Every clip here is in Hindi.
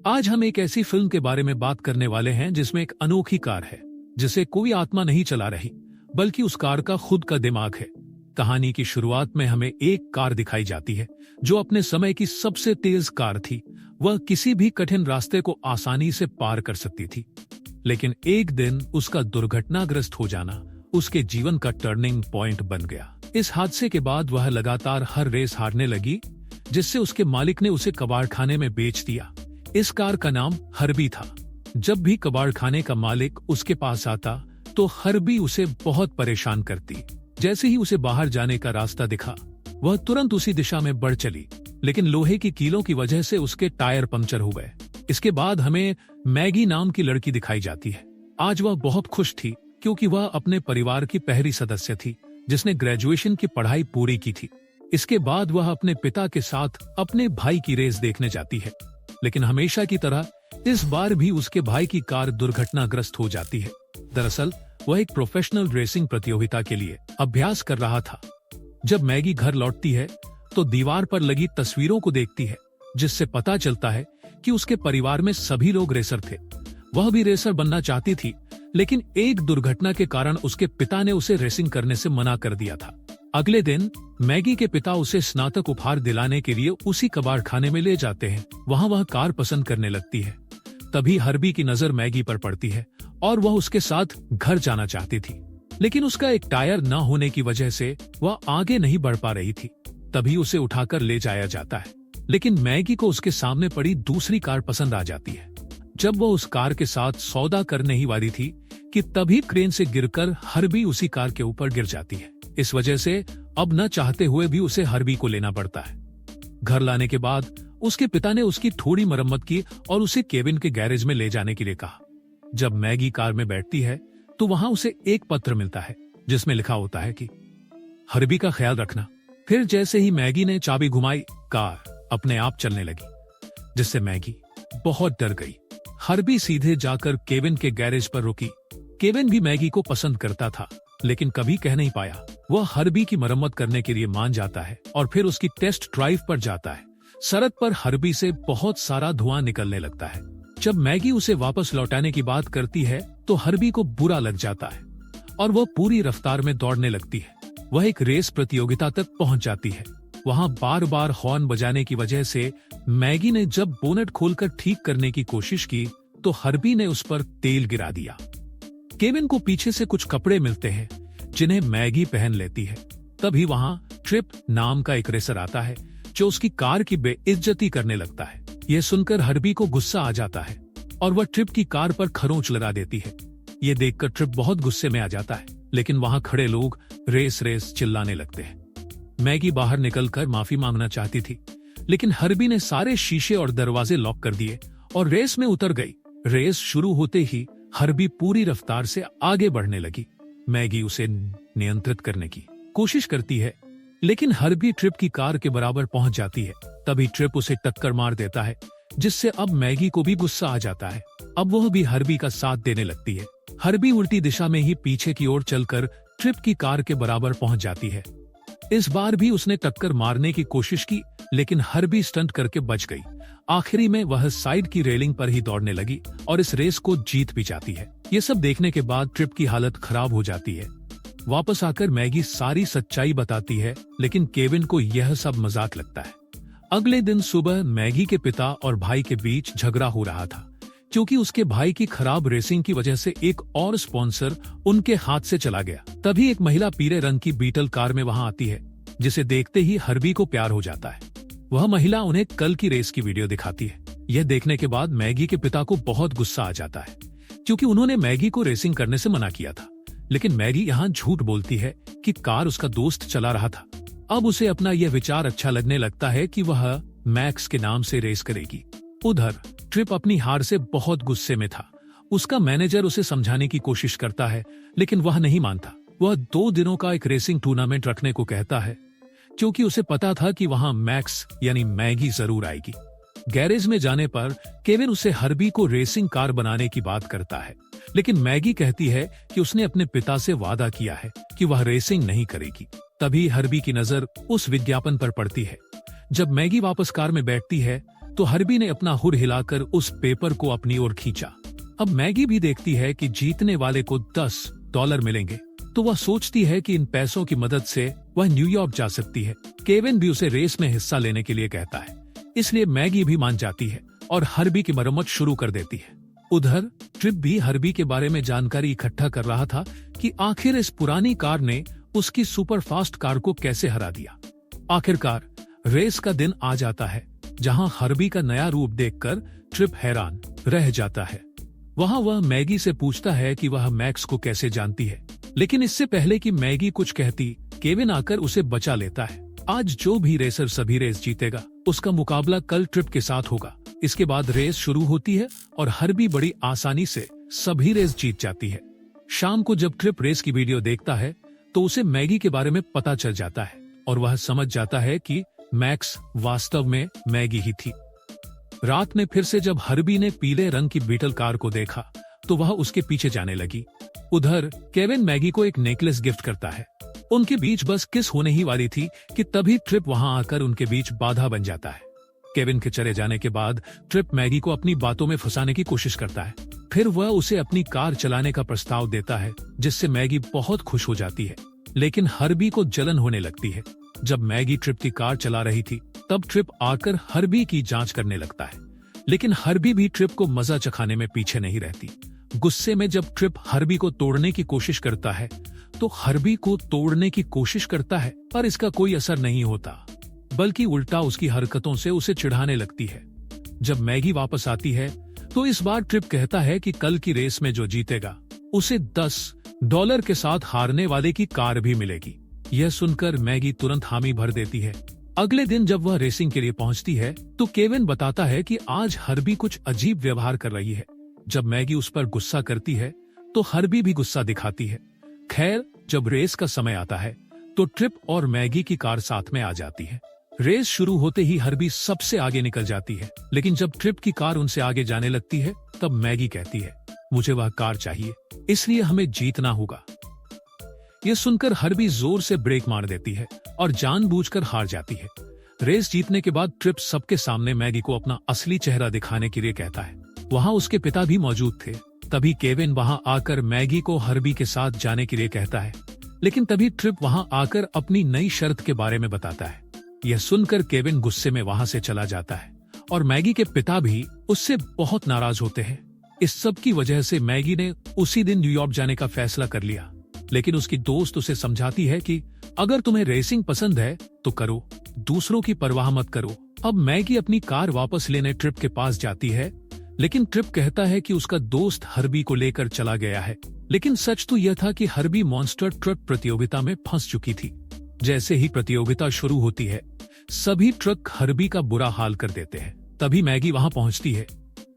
आज हम एक ऐसी फिल्म के बारे में बात करने वाले हैं जिसमें एक अनोखी कार है जिसे कोई आत्मा नहीं चला रही, बल्कि उस कार का खुद का दिमाग है। कहानी की शुरुआत में हमें एक कार दिखाई जाती है जो अपने समय की सबसे तेज कार थी। वह किसी भी कठिन रास्ते को आसानी से पार कर सकती थी, लेकिन एक दिन उसका दुर्घटनाग्रस्त हो जाना उसके जीवन का टर्निंग पॉइंट बन गया। इस हादसे के बाद वह लगातार हर रेस हारने लगी, जिससे उसके मालिक ने उसे कबाड़खाने में बेच दिया। इस कार का नाम हर्बी था। जब भी कबाड़खाने का मालिक उसके पास आता तो हर्बी उसे बहुत परेशान करती। जैसे ही उसे बाहर जाने का रास्ता दिखा, वह तुरंत उसी दिशा में बढ़ चली, लेकिन लोहे की कीलों की वजह से उसके टायर पंक्चर हो गए। इसके बाद हमें मैगी नाम की लड़की दिखाई जाती है। आज वह बहुत खुश थी क्योंकि वह अपने परिवार की पहली सदस्य थी जिसने ग्रेजुएशन की पढ़ाई पूरी की थी। इसके बाद वह अपने पिता के साथ अपने भाई की रेस देखने जाती है, लेकिन हमेशा की तरह इस बार भी उसके भाई की कार दुर्घटनाग्रस्त हो जाती है। दरअसल वह एक प्रोफेशनल रेसिंग प्रतियोगिता के लिए अभ्यास कर रहा था। जब मैगी घर लौटती है तो दीवार पर लगी तस्वीरों को देखती है, जिससे पता चलता है कि उसके परिवार में सभी लोग रेसर थे। वह भी रेसर बनना चाहती थी, लेकिन एक दुर्घटना के कारण उसके पिता ने उसे रेसिंग करने से मना कर दिया था। अगले दिन मैगी के पिता उसे स्नातक उपहार दिलाने के लिए उसी कबाड़खाने में ले जाते हैं। वहां वह कार पसंद करने लगती है। तभी हर्बी की नजर मैगी पर पड़ती है और वह उसके साथ घर जाना चाहती थी, लेकिन उसका एक टायर न होने की वजह से वह आगे नहीं बढ़ पा रही थी। तभी उसे उठाकर ले जाया जाता है, लेकिन मैगी को उसके सामने पड़ी दूसरी कार पसंद आ जाती है। जब वह उस कार के साथ सौदा करने ही वाली थी कि तभी क्रेन से गिरकर हर्बी उसी कार के ऊपर गिर जाती है। इस वजह से अब न चाहते हुए भी उसे हर्बी को लेना पड़ता है। घर लाने के बाद उसके पिता ने उसकी थोड़ी मरम्मत की और उसे केविन के गैरेज में ले जाने के लिए कहा। जब मैगी कार में बैठती है तो वहां उसे एक पत्र मिलता है जिसमें लिखा होता है कि हर्बी का ख्याल रखना। फिर जैसे ही मैगी ने चाबी घुमाई, कार अपने आप चलने लगी, जिससे मैगी बहुत डर गई। हर्बी सीधे जाकर केविन के गैरेज पर रुकी। केविन भी मैगी को पसंद करता था, लेकिन कभी कह नहीं पाया। वह हर्बी की मरम्मत करने के लिए मान जाता है और फिर उसकी टेस्ट ड्राइव पर जाता है। सड़क पर हर्बी से बहुत सारा धुआं निकलने लगता है। जब मैगी उसे वापस लौटाने की बात करती है तो हर्बी को बुरा लग जाता है और वह पूरी रफ्तार में दौड़ने लगती है। वह एक रेस प्रतियोगिता तक पहुंच जाती है। वहां बार बार हॉर्न बजाने की वजह से मैगी ने जब बोनट खोलकर ठीक करने की कोशिश की तो हर्बी ने उस पर तेल गिरा दिया। केविन को पीछे से कुछ कपड़े मिलते हैं जिन्हें मैगी पहन लेती है। तभी वहां ट्रिप नाम का एक रेसर आता है जो उसकी कार की बेइज्जती करने लगता है। यह सुनकर हर्बी को गुस्सा आ जाता है और वह ट्रिप की कार पर खरोंच लगा देती है। ये देखकर ट्रिप बहुत गुस्से में आ जाता है, लेकिन वहां खड़े लोग रेस रेस चिल्लाने लगते हैं। मैगी बाहर निकलकर माफी मांगना चाहती थी, लेकिन हर्बी ने सारे शीशे और दरवाजे लॉक कर दिए और रेस में उतर गई। रेस शुरू होते ही हर्बी पूरी रफ्तार से आगे बढ़ने लगी। मैगी उसे नियंत्रित करने की कोशिश करती है, लेकिन हर्बी ट्रिप की कार के बराबर पहुंच जाती है। तभी ट्रिप उसे टक्कर मार देता है, जिससे अब मैगी को भी गुस्सा आ जाता है। अब वह भी हर्बी का साथ देने लगती है। हर्बी उल्टी दिशा में ही पीछे की ओर चलकर ट्रिप की कार के बराबर पहुंच जाती है। इस बार भी उसने टक्कर मारने की कोशिश की, लेकिन हर्बी स्टंट करके बच गई। आखिरी में वह साइड की रेलिंग पर ही दौड़ने लगी और इस रेस को जीत भी जाती है। ये सब देखने के बाद ट्रिप की हालत खराब हो जाती है। वापस आकर मैगी सारी सच्चाई बताती है, लेकिन केविन को यह सब मजाक लगता है। अगले दिन सुबह मैगी के पिता और भाई के बीच झगड़ा हो रहा था, क्योंकि उसके भाई की खराब रेसिंग की वजह से एक और स्पॉन्सर उनके हाथ से चला गया। तभी एक महिला पीले रंग की बीटल कार में वहां आती है, जिसे देखते ही हर्बी को प्यार हो जाता है। वह महिला उन्हें कल की रेस की वीडियो दिखाती है। यह देखने के बाद मैगी के पिता को बहुत गुस्सा आ जाता है, क्योंकि उन्होंने मैगी को रेसिंग करने से मना किया था। लेकिन मैगी यहाँ झूठ बोलती है कि कार उसका दोस्त चला रहा था। अब उसे अपना यह विचार अच्छा लगने लगता है कि वह मैक्स के नाम से रेस करेगी। उधर ट्रिप अपनी हार से बहुत गुस्से में था। उसका मैनेजर उसे समझाने की कोशिश करता है, लेकिन वह नहीं मानता। वह 2 दिनों का एक रेसिंग टूर्नामेंट रखने को कहता है, क्योंकि उसे पता था कि वहां मैक्स यानी मैगी जरूर आएगी। गैरेज में जाने पर केविन उसे हर्बी को रेसिंग कार बनाने की बात करता है, लेकिन मैगी कहती है कि उसने अपने पिता से वादा किया है कि वह रेसिंग नहीं करेगी। तभी हर्बी की नजर उस विज्ञापन पर पड़ती है। जब मैगी वापस कार में बैठती है तो हर्बी ने अपना हुर हिलाकर उस पेपर को अपनी ओर खींचा। अब मैगी भी देखती है कि जीतने वाले को $10 मिलेंगे, तो वह सोचती है कि इन पैसों की मदद से वह न्यूयॉर्क जा सकती है। केविन भी उसे रेस में हिस्सा लेने के लिए कहता है, इसलिए मैगी भी मान जाती है और हर्बी की मरम्मत शुरू कर देती है। उधर ट्रिप भी हर्बी के बारे में जानकारी इकट्ठा कर रहा था कि आखिर इस पुरानी कार ने उसकी सुपरफास्ट कार को कैसे हरा दिया। आखिरकार रेस का दिन आ जाता है, जहां हर्बी का नया रूप देखकर ट्रिप हैरान रह जाता है। वहां वह मैगी से पूछता है कि वह मैक्स को कैसे जानती है, लेकिन इससे पहले कि मैगी कुछ कहती, केविन आकर उसे बचा लेता है। आज जो भी रेसर सभी रेस जीतेगा, उसका मुकाबला कल ट्रिप के साथ होगा। इसके बाद रेस शुरू होती है और हर्बी बड़ी आसानी से सभी रेस जीत जाती है। शाम को जब ट्रिप रेस की वीडियो देखता है तो उसे मैगी के बारे में पता चल जाता है और वह समझ जाता है कि मैक्स वास्तव में मैगी ही थी। रात में फिर से जब हर्बी ने पीले रंग की बीटल कार को देखा तो वह उसके पीछे जाने लगी। उधर केविन मैगी को एक नेकलेस गिफ्ट करता है। उनके बीच बस किस होने ही वाली थी कि तभी ट्रिप वहां आकर उनके बीच बाधा बन जाता है। केविन के चले जाने के बाद ट्रिप मैगी को अपनी बातों में फंसाने की कोशिश करता है। फिर वह उसे अपनी कार चलाने का प्रस्ताव देता है, जिससे मैगी बहुत खुश हो जाती है। लेकिन हर्बी को जलन होने लगती है। जब मैगी ट्रिप की कार चला रही थी तब ट्रिप आकर हर्बी की जांच करने लगता है, लेकिन हर्बी भी ट्रिप को मजा चखाने में पीछे नहीं रहती। गुस्से में जब ट्रिप हर्बी को तोड़ने की कोशिश करता है तो हर्बी को तोड़ने की कोशिश करता है, पर इसका कोई असर नहीं होता, बल्कि उल्टा उसकी हरकतों से उसे चिढ़ाने लगती है। जब मैगी वापस आती है तो इस बार ट्रिप कहता है कि कल की रेस में जो जीतेगा उसे $10 के साथ हारने वाले की कार भी मिलेगी। यह सुनकर मैगी तुरंत हामी भर देती है। अगले दिन जब वह रेसिंग के लिए पहुंचती है तो केविन बताता है कि आज हर्बी कुछ अजीब व्यवहार कर रही है। जब मैगी उस पर गुस्सा करती है तो हर्बी भी गुस्सा दिखाती है। खैर, जब रेस का समय आता है तो ट्रिप और मैगी की कार साथ में आ जाती है। रेस शुरू होते ही हर्बी सबसे आगे निकल जाती है, लेकिन जब ट्रिप की कार उनसे आगे जाने लगती है तब मैगी कहती है, मुझे वह कार चाहिए, इसलिए हमें जीतना होगा। यह सुनकर हर्बी जोर से ब्रेक मार देती है और जानबूझकर हार जाती है। रेस जीतने के बाद ट्रिप सबके सामने मैगी को अपना असली चेहरा दिखाने के लिए कहता है। वहां उसके पिता भी मौजूद थे। तभी केविन वहां आकर मैगी को हर्बी के साथ जाने के लिए कहता है, लेकिन तभी ट्रिप वहां आकर अपनी नई शर्त के बारे में बताता है। यह सुनकर केविन गुस्से में वहां से चला जाता है और मैगी के पिता भी उससे बहुत नाराज होते हैं। इस सब की वजह से मैगी ने उसी दिन न्यूयॉर्क जाने का फैसला कर लिया, लेकिन उसकी दोस्त उसे समझाती है कि अगर तुम्हें रेसिंग पसंद है तो करो, दूसरों की परवाह मत करो। अब मैगी अपनी कार वापस लेने ट्रिप के पास जाती है, लेकिन ट्रिप कहता है कि उसका दोस्त हर्बी को लेकर चला गया है। लेकिन सच तो यह था कि हर्बी मॉन्स्टर ट्रक प्रतियोगिता में फंस चुकी थी। जैसे ही प्रतियोगिता शुरू होती है, सभी ट्रक हर्बी का बुरा हाल कर देते हैं। तभी मैगी वहां पहुंचती है,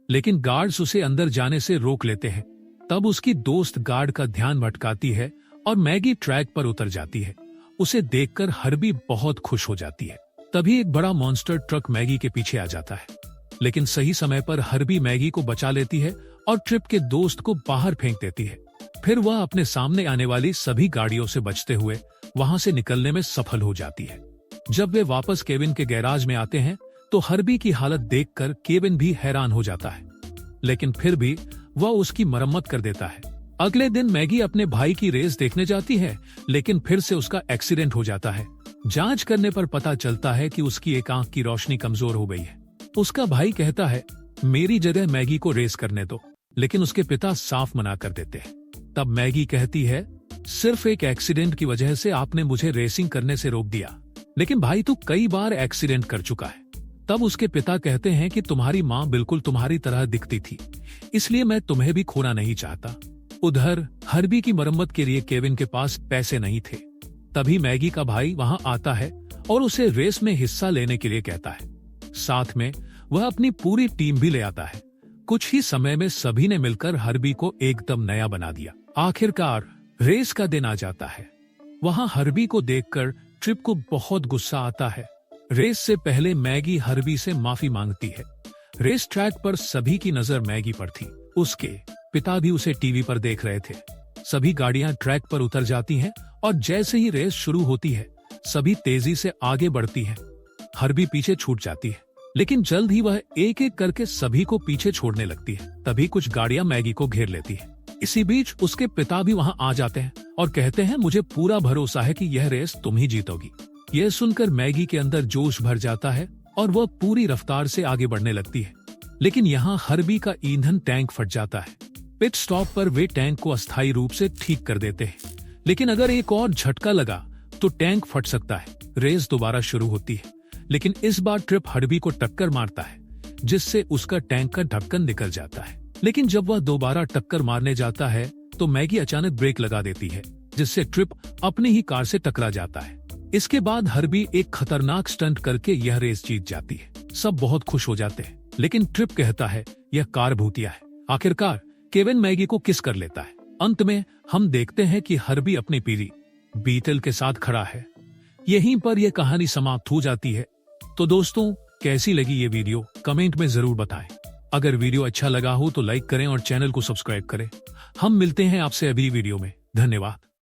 लेकिन गार्ड्स उसे अंदर जाने से रोक लेते हैं। तब उसकी दोस्त गार्ड का ध्यान भटकाती है और मैगी ट्रैक पर उतर जाती है। उसे देखकर हर्बी बहुत खुश हो जाती है। तभी एक बड़ा मॉन्स्टर ट्रक मैगी के पीछे आ जाता है, लेकिन सही समय पर हर्बी मैगी को बचा लेती है और ट्रिप के दोस्त को बाहर फेंक देती है। फिर वह अपने सामने आने वाली सभी गाड़ियों से बचते हुए वहां से निकलने में सफल हो जाती है। जब वे वापस केविन के गैराज में आते हैं तो हर्बी की हालत देखकर केविन भी हैरान हो जाता है, लेकिन फिर भी वह उसकी मरम्मत कर देता है। अगले दिन मैगी अपने भाई की रेस देखने जाती है, लेकिन फिर से उसका एक्सीडेंट हो जाता है। जांच करने पर पता चलता है कि उसकी एक आंख की रोशनी कमजोर हो गई है। उसका भाई कहता है, मेरी जगह मैगी को रेस करने दो, लेकिन उसके पिता साफ मना कर देते हैं। तब मैगी कहती है, सिर्फ एक एक्सीडेंट की वजह से आपने मुझे रेसिंग करने से रोक दिया, लेकिन भाई तू कई बार एक्सीडेंट कर चुका है। तब उसके पिता कहते हैं कि तुम्हारी माँ बिल्कुल तुम्हारी तरह दिखती थी, इसलिए मैं तुम्हें भी खोना नहीं चाहता। उधर हर्बी की मरम्मत के लिए केविन के पास पैसे नहीं थे। तभी मैगी का भाई वहां आता है और उसे रेस में हिस्सा लेने के लिए कहता है। साथ में वह अपनी पूरी टीम भी ले आता है। कुछ ही समय में सभी ने मिलकर हर्बी को एकदम नया बना दिया। आखिरकार रेस का दिन आ जाता है। वहां हर्बी को देखकर ट्रिप को बहुत गुस्सा आता है। रेस से पहले मैगी हर्बी से माफी मांगती है। रेस ट्रैक पर सभी की नजर मैगी पर थी। उसके पिता भी उसे टीवी पर देख रहे थे। सभी गाड़ियां ट्रैक पर उतर जाती हैं और जैसे ही रेस शुरू होती है, सभी तेजी से आगे बढ़ती हैं। हर्बी पीछे छूट जाती है, लेकिन जल्द ही वह एक एक करके सभी को पीछे छोड़ने लगती है। तभी कुछ गाड़ियां मैगी को घेर लेती है। इसी बीच उसके पिता भी वहां आ जाते हैं और कहते हैं, मुझे पूरा भरोसा है कि यह रेस तुम ही जीतोगी। यह सुनकर मैगी के अंदर जोश भर जाता है और वह पूरी रफ्तार से आगे बढ़ने लगती है। लेकिन यहाँ हर्बी का ईंधन टैंक फट जाता है। पिट स्टॉप पर वे टैंक को अस्थायी रूप से ठीक कर देते हैं, लेकिन अगर एक और झटका लगा तो टैंक फट सकता है। रेस दोबारा शुरू होती है, लेकिन इस बार ट्रिप हर्बी को टक्कर मारता है, जिससे उसका टैंक का ढक्कन निकल जाता है। लेकिन जब वह दोबारा टक्कर मारने जाता है तो मैगी अचानक ब्रेक लगा देती है, जिससे ट्रिप अपनी ही कार से टकरा जाता है। इसके बाद हर्बी एक खतरनाक स्टंट करके यह रेस जीत जाती है। सब बहुत खुश हो जाते हैं, लेकिन ट्रिप कहता है यह कार भूतिया है। आखिरकार केविन मैगी को किस कर लेता है। अंत में हम देखते हैं कि हर्बी अपनी पीली बीटल के साथ खड़ा है। यहीं पर यह कहानी समाप्त हो जाती है। तो दोस्तों, कैसी लगी ये वीडियो कमेंट में जरूर बताएं। अगर वीडियो अच्छा लगा हो तो लाइक करें और चैनल को सब्सक्राइब करें। हम मिलते हैं आपसे अगली वीडियो में। धन्यवाद।